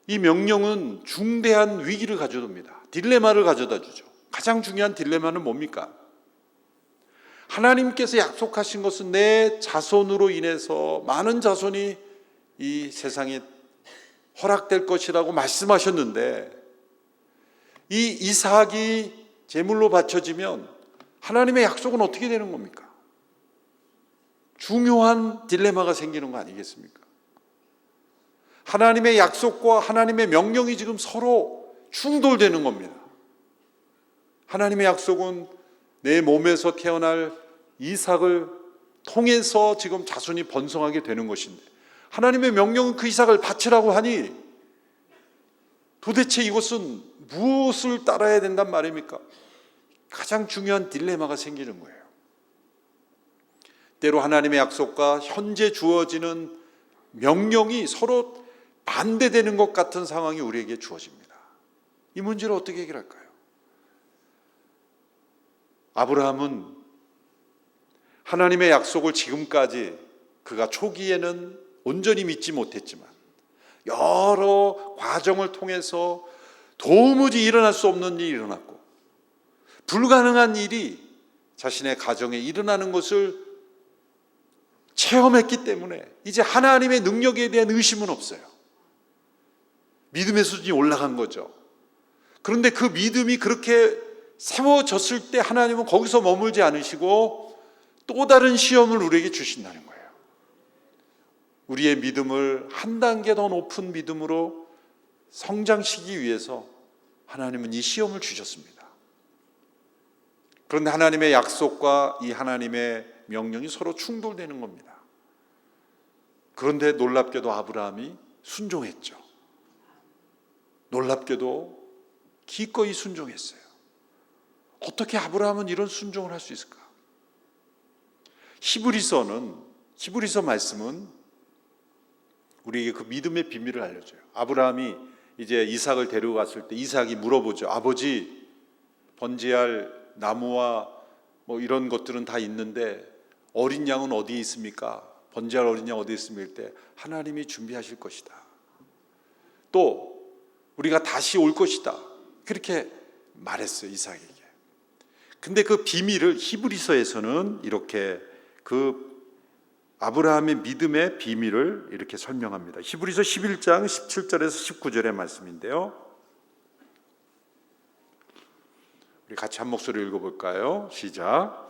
이 명령은 중대한 위기를 가져옵니다. 딜레마를 가져다 주죠. 가장 중요한 딜레마는 뭡니까? 하나님께서 약속하신 것은 내 자손으로 인해서 많은 자손이 이 세상에 허락될 것이라고 말씀하셨는데, 이 이삭이 제물로 바쳐지면 하나님의 약속은 어떻게 되는 겁니까? 중요한 딜레마가 생기는 거 아니겠습니까? 하나님의 약속과 하나님의 명령이 지금 서로 충돌되는 겁니다. 하나님의 약속은 내 몸에서 태어날 이삭을 통해서 지금 자손이 번성하게 되는 것인데, 하나님의 명령은 그 이삭을 바치라고 하니 도대체 이것은 무엇을 따라야 된단 말입니까? 가장 중요한 딜레마가 생기는 거예요. 때로 하나님의 약속과 현재 주어지는 명령이 서로 반대되는 것 같은 상황이 우리에게 주어집니다. 이 문제를 어떻게 해결할까요? 아브라함은 하나님의 약속을 지금까지 그가 초기에는 온전히 믿지 못했지만 여러 과정을 통해서 도무지 일어날 수 없는 일이 일어났고 불가능한 일이 자신의 가정에 일어나는 것을 체험했기 때문에 이제 하나님의 능력에 대한 의심은 없어요. 믿음의 수준이 올라간 거죠. 그런데 그 믿음이 그렇게 세워졌을 때 하나님은 거기서 머물지 않으시고 또 다른 시험을 우리에게 주신다는 거예요. 우리의 믿음을 한 단계 더 높은 믿음으로 성장시키기 위해서 하나님은 이 시험을 주셨습니다. 그런데 하나님의 약속과 이 하나님의 명령이 서로 충돌되는 겁니다. 그런데 놀랍게도 아브라함이 순종했죠. 놀랍게도 기꺼이 순종했어요. 어떻게 아브라함은 이런 순종을 할 수 있을까? 히브리서 말씀은 우리에게 그 믿음의 비밀을 알려줘요. 아브라함이 이제 이삭을 데리고 갔을 때 이삭이 물어보죠. 아버지, 번제할 나무와 뭐 이런 것들은 다 있는데 어린 양은 어디에 있습니까? 번제할 어린 양 어디에 있습니까? 때 하나님이 준비하실 것이다. 또 우리가 다시 올 것이다. 그렇게 말했어요, 이삭에게. 근데 그 비밀을 히브리서에서는 이렇게 그 아브라함의 믿음의 비밀을 이렇게 설명합니다. 히브리서 11장 17절에서 19절의 말씀인데요. 우리 같이 한 목소리로 읽어볼까요? 시작.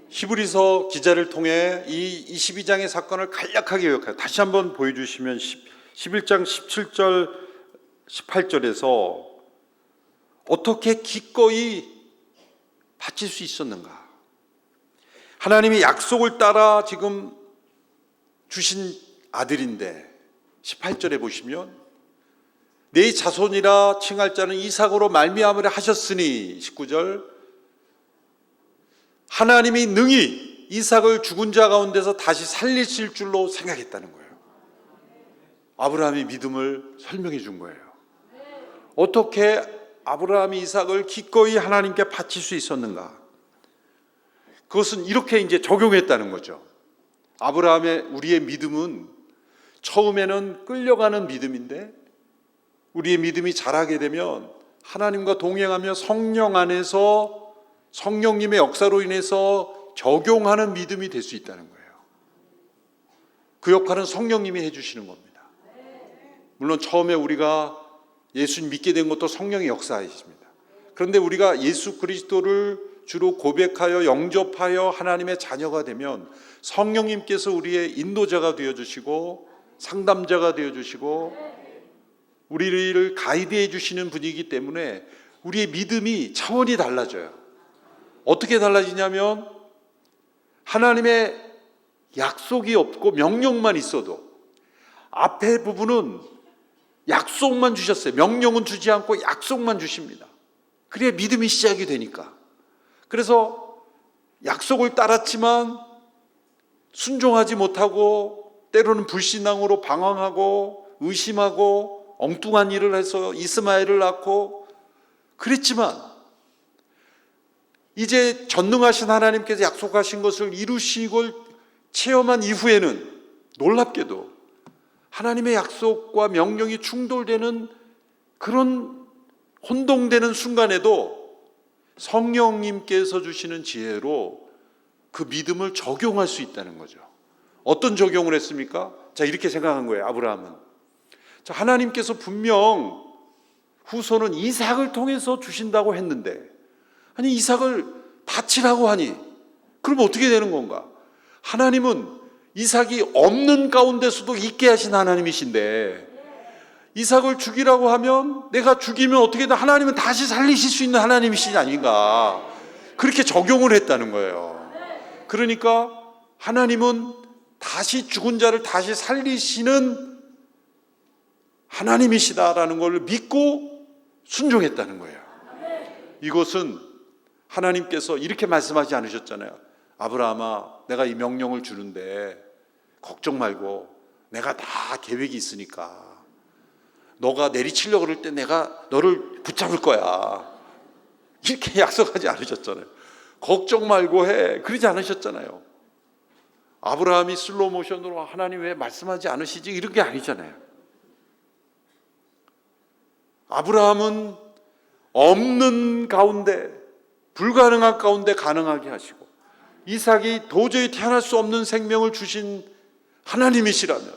히브리서 기자를 통해 이 22장의 사건을 간략하게 요약해요. 다시 한번 보여주시면 11장 17절 18절에서 어떻게 기꺼이 바칠 수 있었는가? 하나님이 약속을 따라 지금 주신 아들인데 18절에 보시면 내 자손이라 칭할 자는 이삭으로 말미암으려 하셨으니 19절 하나님이 능히 이삭을 죽은 자 가운데서 다시 살리실 줄로 생각했다는 거예요. 아브라함이 믿음을 설명해 준 거예요. 어떻게 아브라함이 이삭을 기꺼이 하나님께 바칠 수 있었는가? 그것은 이렇게 이제 적용했다는 거죠. 우리의 믿음은 처음에는 끌려가는 믿음인데, 우리의 믿음이 자라게 되면 하나님과 동행하며 성령 안에서 성령님의 역사로 인해서 적용하는 믿음이 될 수 있다는 거예요. 그 역할은 성령님이 해주시는 겁니다. 물론 처음에 우리가 예수님 믿게 된 것도 성령의 역사이십니다. 그런데 우리가 예수 그리스도를 주로 고백하여 영접하여 하나님의 자녀가 되면 성령님께서 우리의 인도자가 되어주시고 상담자가 되어주시고 우리를 가이드해 주시는 분이기 때문에 우리의 믿음이 차원이 달라져요. 어떻게 달라지냐면, 하나님의 약속이 없고 명령만 있어도, 앞에 부분은 약속만 주셨어요. 명령은 주지 않고 약속만 주십니다. 그래야 믿음이 시작이 되니까. 그래서 약속을 따랐지만 순종하지 못하고, 때로는 불신앙으로 방황하고 의심하고 엉뚱한 일을 해서 이스마엘을 낳고 그랬지만, 이제 전능하신 하나님께서 약속하신 것을 이루시고 체험한 이후에는 놀랍게도 하나님의 약속과 명령이 충돌되는 그런 혼동되는 순간에도 성령님께서 주시는 지혜로 그 믿음을 적용할 수 있다는 거죠. 어떤 적용을 했습니까? 자, 이렇게 생각한 거예요. 아브라함은, 자, 하나님께서 분명 후손은 이삭을 통해서 주신다고 했는데, 아니 이삭을 바치라고 하니 그럼 어떻게 되는 건가? 하나님은 이삭이 없는 가운데서도 있게 하신 하나님이신데, 이삭을 죽이라고 하면 내가 죽이면 어떻게 돼? 하나님은 다시 살리실 수 있는 하나님이시지 아닌가? 그렇게 적용을 했다는 거예요. 그러니까 하나님은 다시 죽은 자를 다시 살리시는 하나님이시다라는 걸 믿고 순종했다는 거예요. 이것은 하나님께서 이렇게 말씀하지 않으셨잖아요. 아브라함아, 내가 이 명령을 주는데 걱정 말고, 내가 다 계획이 있으니까 너가 내리치려고 그럴 때 내가 너를 붙잡을 거야, 이렇게 약속하지 않으셨잖아요. 걱정 말고 해, 그러지 않으셨잖아요. 아브라함이 슬로우 모션으로 하나님 왜 말씀하지 않으시지, 이런 게 아니잖아요. 아브라함은 없는 가운데, 불가능한 가운데 가능하게 하시고, 이삭이 도저히 태어날 수 없는 생명을 주신 하나님이시라면,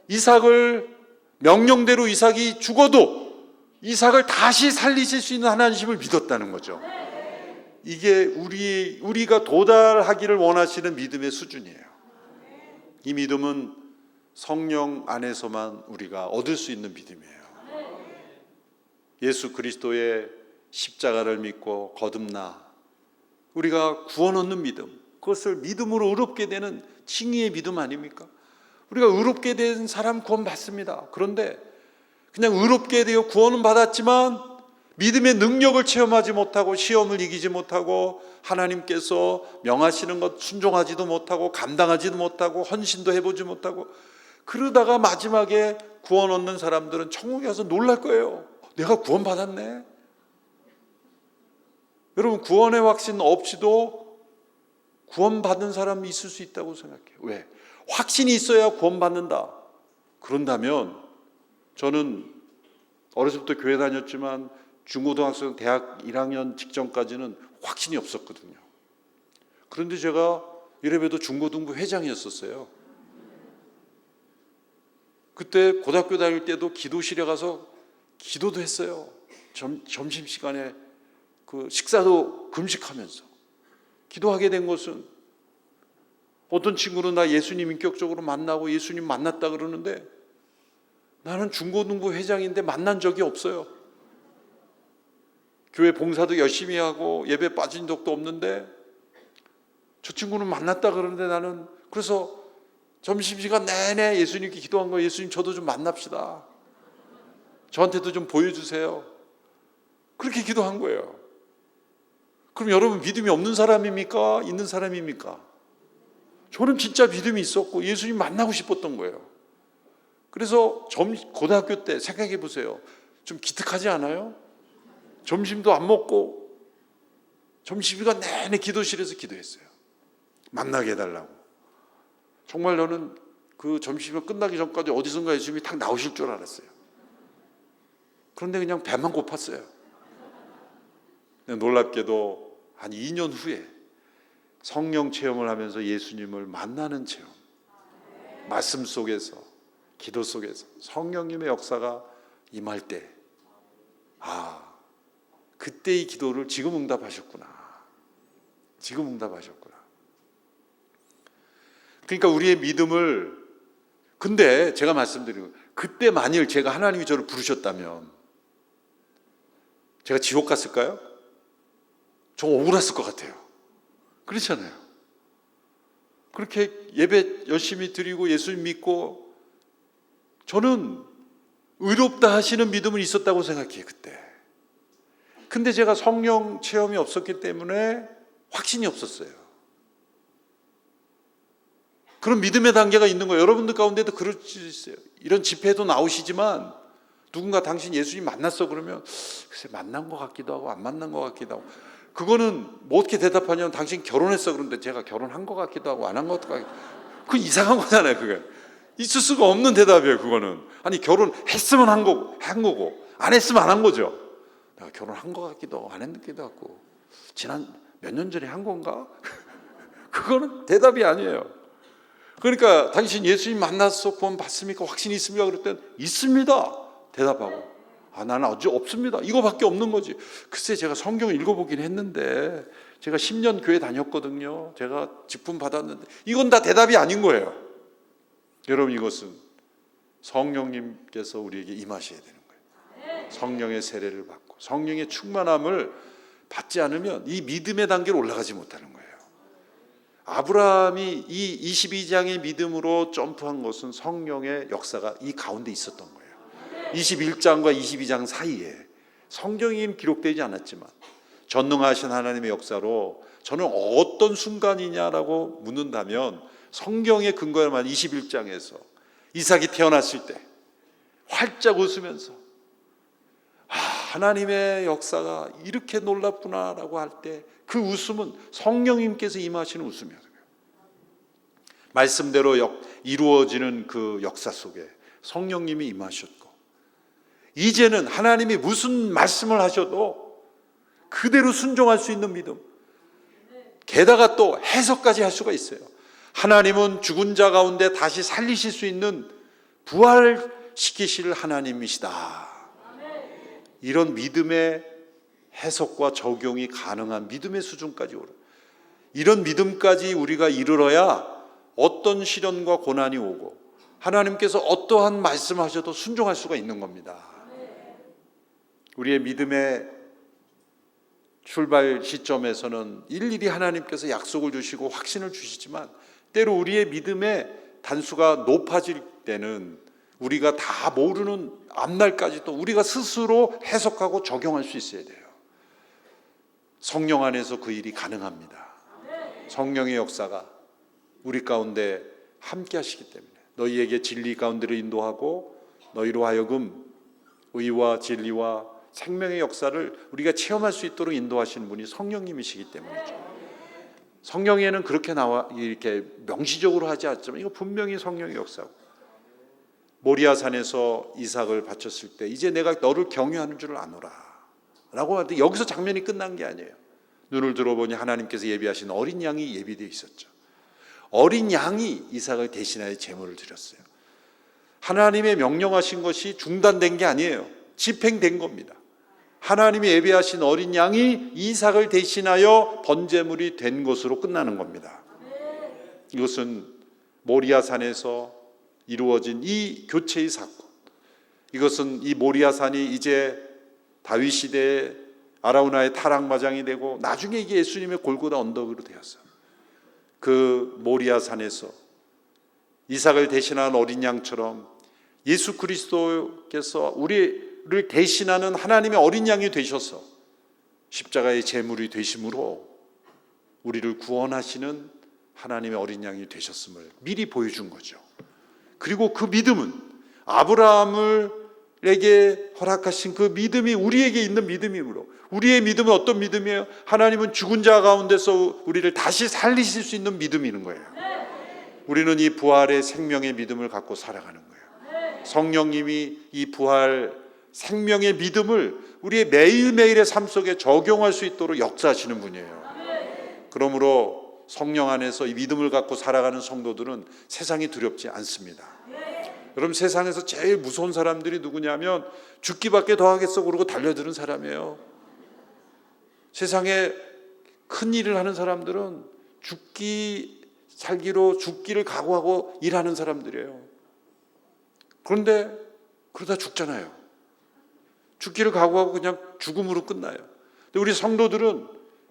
이삭을 명령대로 이삭이 죽어도 이삭을 다시 살리실 수 있는 하나님을 믿었다는 거죠. 이게 우리가 도달하기를 원하시는 믿음의 수준이에요. 이 믿음은 성령 안에서만 우리가 얻을 수 있는 믿음이에요. 예수 그리스도의 십자가를 믿고 거듭나 우리가 구원 얻는 믿음, 그것을 믿음으로 의롭게 되는 칭의의 믿음 아닙니까? 우리가 의롭게 된 사람 구원 받습니다. 그런데 그냥 의롭게 되어 구원은 받았지만 믿음의 능력을 체험하지 못하고 시험을 이기지 못하고 하나님께서 명하시는 것 순종하지도 못하고 감당하지도 못하고 헌신도 해보지 못하고 그러다가 마지막에 구원 얻는 사람들은 천국에 가서 놀랄 거예요. 내가 구원 받았네. 여러분, 구원의 확신 없이도 구원 받는 사람이 있을 수 있다고 생각해요. 왜? 확신이 있어야 구원 받는다. 그런다면 저는 어렸을 때 교회 다녔지만 중고등학생 대학 1학년 직전까지는 확신이 없었거든요. 그런데 제가 이래봬도 중고등부 회장이었었어요. 그때 고등학교 다닐 때도 기도실에 가서 기도도 했어요. 점심시간에 그 식사도 금식하면서 기도하게 된 것은, 어떤 친구는 나 예수님 인격적으로 만나고 예수님 만났다 그러는데 나는 중고등부 회장인데 만난 적이 없어요. 교회 봉사도 열심히 하고 예배 빠진 적도 없는데 저 친구는 만났다 그러는데 나는, 그래서 점심시간 내내 예수님께 기도한 거예요. 예수님, 저도 좀 만납시다. 저한테도 좀 보여주세요. 그렇게 기도한 거예요. 그럼 여러분, 믿음이 없는 사람입니까? 있는 사람입니까? 저는 진짜 믿음이 있었고 예수님 만나고 싶었던 거예요. 그래서 고등학교 때 생각해 보세요. 좀 기특하지 않아요? 점심도 안 먹고 점심시간 내내 기도실에서 기도했어요. 만나게 해달라고. 정말 저는 그 점심시간 끝나기 전까지 어디선가 예수님이 탁 나오실 줄 알았어요. 그런데 그냥 배만 고팠어요. 놀랍게도 한 2년 후에 성령 체험을 하면서 예수님을 만나는 체험, 말씀 속에서, 기도 속에서 성령님의 역사가 임할 때, 그때 이 기도를 지금 응답하셨구나. 지금 응답하셨구나. 그러니까 우리의 믿음을, 근데 제가 말씀드리고, 그때 만일 제가 하나님이 저를 부르셨다면 제가 지옥 갔을까요? 저 억울했을 것 같아요. 그렇잖아요. 그렇게 예배 열심히 드리고 예수님 믿고 저는 의롭다 하시는 믿음은 있었다고 생각해요, 그때. 근데 제가 성령 체험이 없었기 때문에 확신이 없었어요. 그런 믿음의 단계가 있는 거예요. 여러분들 가운데도 그럴 수 있어요. 이런 집회도 나오시지만 누군가 당신 예수님 만났어 그러면 글쎄 만난 것 같기도 하고 안 만난 것 같기도 하고, 그거는 뭐 어떻게 대답하냐면 당신 결혼했어 그런데 제가 결혼한 것 같기도 하고 안 한 것 같기도 하고, 그건 이상한 거잖아요. 그게 있을 수가 없는 대답이에요. 그거는 아니 결혼했으면 한 거고 안 했으면 안 한 거죠. 내가 결혼한 것 같기도 하고 안 했기도 하고 지난 몇 년 전에 한 건가? 그거는 대답이 아니에요. 그러니까 당신 예수님 만났어 구원 받습니까? 확신이 있습니까? 그럴 땐 있습니다 대답하고, 나는 아직 없습니다 이거밖에 없는 거지. 글쎄 제가 성경을 읽어보긴 했는데 제가 10년 교회 다녔거든요. 제가 직분 받았는데, 이건 다 대답이 아닌 거예요. 여러분, 이것은 성령님께서 우리에게 임하셔야 되는 거예요. 성령의 세례를 받고 성령의 충만함을 받지 않으면 이 믿음의 단계로 올라가지 못하는 거예요. 아브라함이 이 22장의 믿음으로 점프한 것은 성령의 역사가 이 가운데 있었던 거예요. 21장과 22장 사이에 성경이 기록되지 않았지만 전능하신 하나님의 역사로 저는 어떤 순간이냐라고 묻는다면 성경의 근거에만 21장에서 이삭이 태어났을 때 활짝 웃으면서 하나님의 역사가 이렇게 놀랍구나라고 할 때 그 웃음은 성령님께서 임하시는 웃음이었어요. 말씀대로 이루어지는 그 역사 속에 성령님이 임하셨고, 이제는 하나님이 무슨 말씀을 하셔도 그대로 순종할 수 있는 믿음, 게다가 또 해석까지 할 수가 있어요. 하나님은 죽은 자 가운데 다시 살리실 수 있는 부활시키실 하나님이시다. 이런 믿음의 해석과 적용이 가능한 믿음의 수준까지 오르. 이런 믿음까지 우리가 이르러야 어떤 시련과 고난이 오고 하나님께서 어떠한 말씀하셔도 순종할 수가 있는 겁니다. 우리의 믿음의 출발 시점에서는 일일이 하나님께서 약속을 주시고 확신을 주시지만, 때로 우리의 믿음의 단수가 높아질 때는 우리가 다 모르는 앞날까지도 우리가 스스로 해석하고 적용할 수 있어야 돼요. 성령 안에서 그 일이 가능합니다. 성령의 역사가 우리 가운데 함께 하시기 때문에 너희에게 진리 가운데로 인도하고 너희로 하여금 의와 진리와 생명의 역사를 우리가 체험할 수 있도록 인도하시는 분이 성령님이시기 때문이죠. 성경에는 그렇게 이렇게 명시적으로 하지 않지만 이거 분명히 성령의 역사고, 모리아산에서 이삭을 바쳤을 때 이제 내가 너를 경유하는 줄을 아노라 라고 하는데, 여기서 장면이 끝난 게 아니에요. 눈을 들어보니 하나님께서 예비하신 어린 양이 예비되어 있었죠. 어린 양이 이삭을 대신하여 제물을 드렸어요. 하나님의 명령하신 것이 중단된 게 아니에요. 집행된 겁니다. 하나님이 예비하신 어린 양이 이삭을 대신하여 번제물이 된 것으로 끝나는 겁니다. 이것은 모리아산에서 이루어진 이 교체의 사건, 이것은 이 모리아산이 이제 다윗 시대의 아라우나의 타락마장이 되고 나중에 이게 예수님의 골고다 언덕으로 되었어요. 그 모리아산에서 이삭을 대신한 어린 양처럼 예수 그리스도께서 우리를 대신하는 하나님의 어린 양이 되셔서 십자가의 제물이 되심으로 우리를 구원하시는 하나님의 어린 양이 되셨음을 미리 보여준 거죠. 그리고 그 믿음은 아브라함을 에게 허락하신 그 믿음이 우리에게 있는 믿음이므로, 우리의 믿음은 어떤 믿음이에요? 하나님은 죽은 자 가운데서 우리를 다시 살리실 수 있는 믿음이 있는 거예요. 우리는 이 부활의 생명의 믿음을 갖고 살아가는 거예요. 성령님이 이 부활 생명의 믿음을 우리의 매일매일의 삶 속에 적용할 수 있도록 역사하시는 분이에요. 그러므로 성령 안에서 이 믿음을 갖고 살아가는 성도들은 세상이 두렵지 않습니다. 여러분, 세상에서 제일 무서운 사람들이 누구냐면 죽기밖에 더 하겠어 그러고 달려드는 사람이에요. 세상에 큰 일을 하는 사람들은 살기로 죽기를 각오하고 일하는 사람들이에요. 그런데 그러다 죽잖아요. 죽기를 각오하고 그냥 죽음으로 끝나요. 근데 우리 성도들은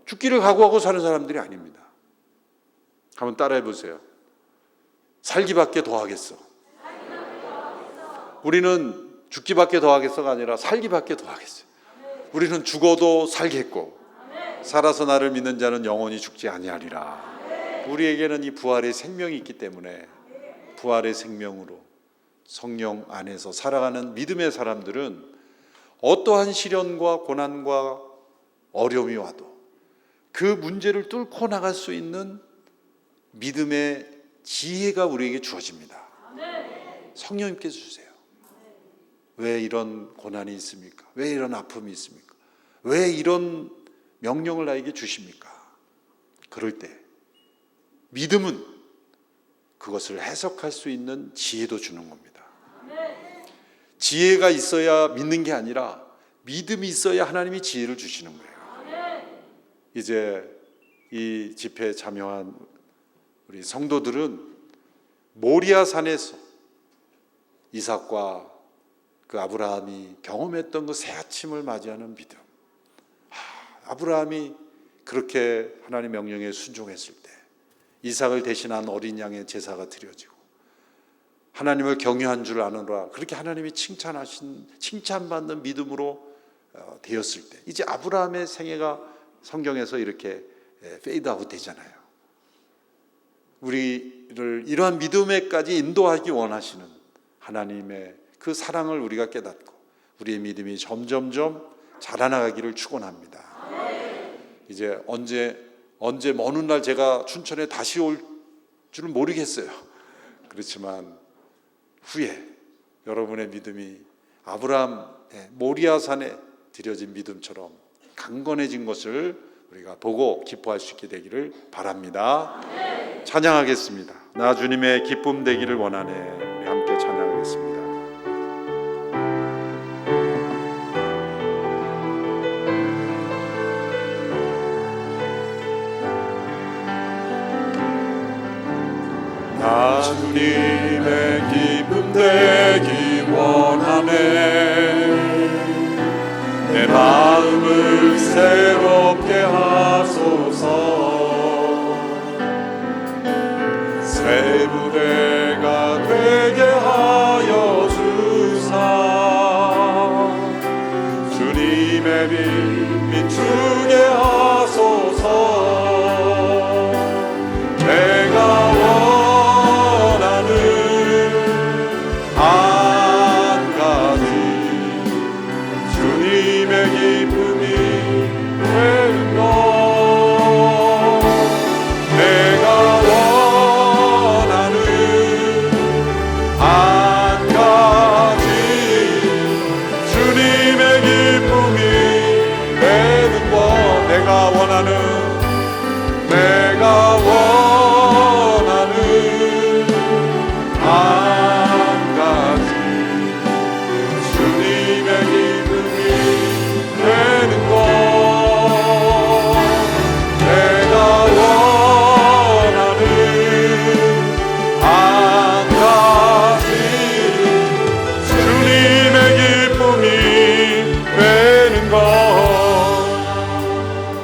죽기를 각오하고 사는 사람들이 아닙니다. 한번 따라해 보세요. 살기밖에 더 하겠어. 우리는 죽기밖에 더 하겠어가 아니라 살기밖에 더 하겠어요. 우리는 죽어도 살겠고 살아서 나를 믿는 자는 영원히 죽지 아니하리라. 우리에게는 이 부활의 생명이 있기 때문에 부활의 생명으로 성령 안에서 살아가는 믿음의 사람들은 어떠한 시련과 고난과 어려움이 와도 그 문제를 뚫고 나갈 수 있는 믿음의 지혜가 우리에게 주어집니다. 성령님께서 주세요. 왜 이런 고난이 있습니까? 왜 이런 아픔이 있습니까? 왜 이런 명령을 나에게 주십니까? 그럴 때 믿음은 그것을 해석할 수 있는 지혜도 주는 겁니다. 지혜가 있어야 믿는 게 아니라 믿음이 있어야 하나님이 지혜를 주시는 거예요. 이제 이 집회에 참여한 우리 성도들은 모리아 산에서 이삭과 그 아브라함이 경험했던 그 새 아침을 맞이하는 믿음. 아브라함이 그렇게 하나님의 명령에 순종했을 때 이삭을 대신한 어린 양의 제사가 드려지고 하나님을 경외한 줄 아노라, 그렇게 하나님이 칭찬받는 믿음으로 되었을 때 이제 아브라함의 생애가 성경에서 이렇게 페이드아웃 되잖아요. 우리를 이러한 믿음에까지 인도하기 원하시는 하나님의 그 사랑을 우리가 깨닫고 우리의 믿음이 점점점 자라나가기를 축원합니다. 이제 언제 어느 날 제가 춘천에 다시 올 줄은 모르겠어요. 그렇지만 후에 여러분의 믿음이 아브라함의 모리아산에 드려진 믿음처럼 강건해진 것을 우리가 보고 기뻐할 수 있게 되기를 바랍니다. 찬양하겠습니다. 나 주님의 기쁨 되기를 원하네. 우리 함께 찬양하겠습니다. 나 주님의 기쁨 되기 원하네. 내 마음을 새롭게 하소서. 새 부대가 되게 하여 주사. 주님의 빛 비추게 하소서. 내가 원하는 한 가지 주님의 기쁨이 되는 것. 내가 원하는 한 가지 주님의 기쁨이 되는 것. 내가 원하는 한 가지 주님의 기쁨이 되는 것. 내가 원하는 한 가지 주님의 기쁨이 되는 것.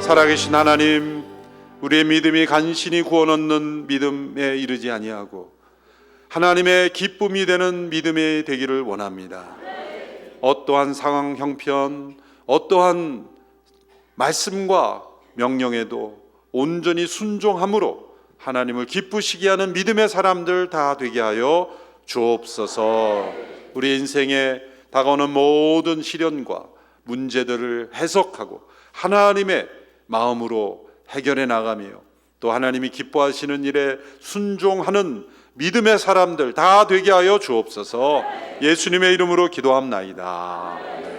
살아계신 하나님, 우리의 믿음이 간신히 구원 얻는 믿음에 이르지 아니하고 하나님의 기쁨이 되는 믿음이 되기를 원합니다. 어떠한 상황 형편, 어떠한 말씀과 명령에도 온전히 순종함으로 하나님을 기쁘시게 하는 믿음의 사람들 다 되게 하여 주옵소서. 우리 인생에 다가오는 모든 시련과 문제들을 해석하고 하나님의 마음으로 해결해 나가며 또 하나님이 기뻐하시는 일에 순종하는 믿음의 사람들 다 되게 하여 주옵소서. 예수님의 이름으로 기도합나이다.